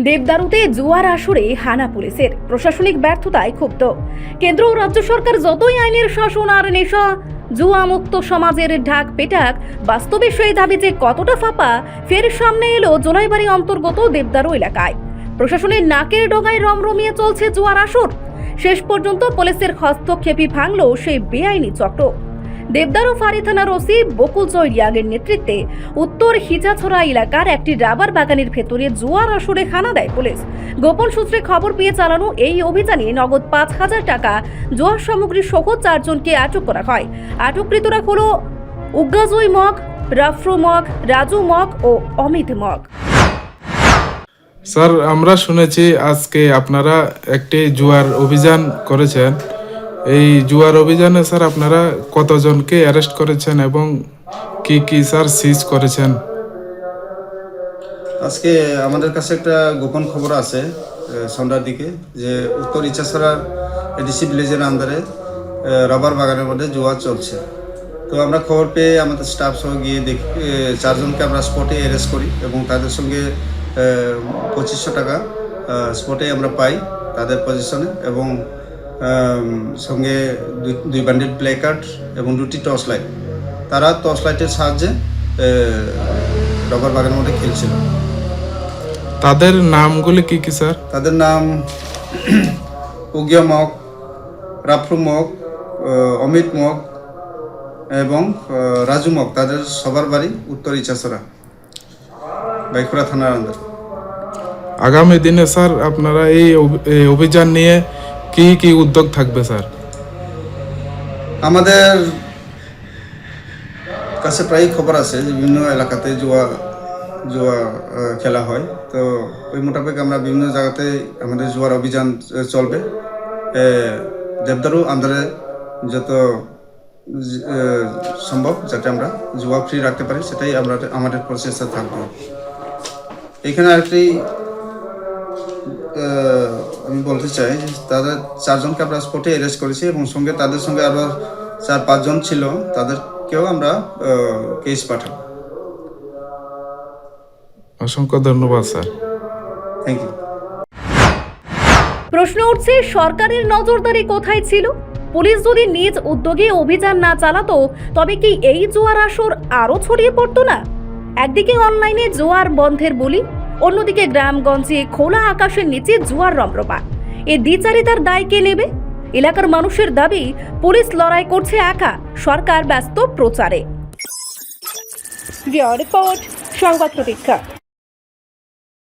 দেবদারুতে জুয়ার আসরে হানা পুলিশের প্রশাসনিক ব্যর্থতায় ক্ষুব্ধ কেন্দ্র ও রাজ্য সরকার। যতই আইনের শাসন আর নেশা জুয়া মুক্ত সমাজের ঢাক পেটাক, বাস্তবে সেই দাবি যে কতটা ফাঁপা ফের সামনে এলো জোলাইবাড়ি অন্তর্গত দেবদারু এলাকায়। প্রশাসনের নাকের ডগায় রমরমিয়ে চলছে জুয়ার আসর। শেষ পর্যন্ত পুলিশের হস্তক্ষেপই ভাঙল সেই বেআইনি চক্র। দেবদারু ফাঁড়ি থানার ওসি বকুল জয়রিয়াগের নেতৃত্বে উত্তর হিজাছড়া এলাকার একটি রাবার বাগানের ভেতরে জুয়ার আসরে হানা দেয় পুলিশ। গোপন সূত্রে খবর পেয়ে চালানো এই অভিযানে নগদ ৫,০০০ টাকা, জুয়ার সামগ্রী সহ ৪ জনকে আটক করা হয়। আটককৃতরা হলো উগ্গাজয় মগ, রাফরু মগ, রাজু মগ ও অমিত মগ। স্যার, আমরা শুনেছি আজকে আপনারা একটি জুয়ার অভিযান করেছেন। এই জুয়ার অভিযানে স্যার আপনারা কতজনকে অ্যারেস্ট করেছেন এবং কি কি স্যার সিজ করেছেন? আজকে আমাদের কাছে একটা গোপন খবর আছে সন্ধ্যার দিকে যে উত্তর ইচ্ছাছড়ার এডিসি ভিলেজের আন্ডারে রাবার বাগানের মধ্যে জুয়া চলছে। তো আমরা খবর পেয়ে আমাদের স্টাফ সহ গিয়ে দেখি 4 জনকে আমরা স্পটে অ্যারেস্ট করি এবং তাদের সঙ্গে 2500 টাকা স্পটে আমরা পাই তাদের পজিশনে, এবং সঙ্গে 2 বান্ডিল প্লে কার্ড এবং 2টি টর্চ লাইট। তারা টর্চ লাইটের সাহায্যে রাবার বাগানের মধ্যে খেলছিল। তাদের নামগুলি কি কি স্যার? তাদের নাম উগিয়া মগ, রাফরু মগ, অমিত মগ এবং রাজু মগ। তাদের সবার বাড়ি উত্তর ইচ্ছাছড়া, বাইখুড়া থানার আন্ডার। আগামী দিনে স্যার আপনারা এই অভিযান নিয়ে কি কি উদ্যোগ থাকবে স্যার? আমাদের কাছে প্রায় খবর আছে যে বিভিন্ন এলাকাতে জুয়া খেলা হয়। তো ওই মোতাবেক আমরা বিভিন্ন জায়গাতে আমাদের জুয়ার অভিযান চলবে। দেবদারু আন্ডারে যত সম্ভব যাতে আমরা জুয়া ফ্রি রাখতে পারি সেটাই আমাদের প্রচেষ্টা থাকবে। এখানে আরেকটি আমি বলতে চাই যে তাদের 4 জনকে আমরা স্পটে অ্যারেস্ট করেছি এবং সঙ্গে তাদের সঙ্গে আরও 4-5 জন ছিল, তাদেরকেও আমরা কেস পাঠাবো। অসংখ্য ধন্যবাদ স্যার। Thank you. প্রশ্ন উঠছে, সরকারের নজরদারি কোথায় ছিল? পুলিশ যদি নিজ উদ্যোগে অভিযান না চালাতো তবে কি এই জুয়ার আসর আরো ছড়িয়ে পড়তো না? একদিকে অনলাইনে জুয়ার বন্ধের বলি, অন্যদিকে গ্রামগঞ্জে খোলা আকাশের নিচে জুয়ার রমরমা। এ দ্বিচারিতার দায় কে নেবে? এলাকার মানুষের দাবি, পুলিশ লড়াই করছে একা, সরকার ব্যস্ত প্রচারে। রিপোর্ট, সংবাদ প্রতীক্ষা।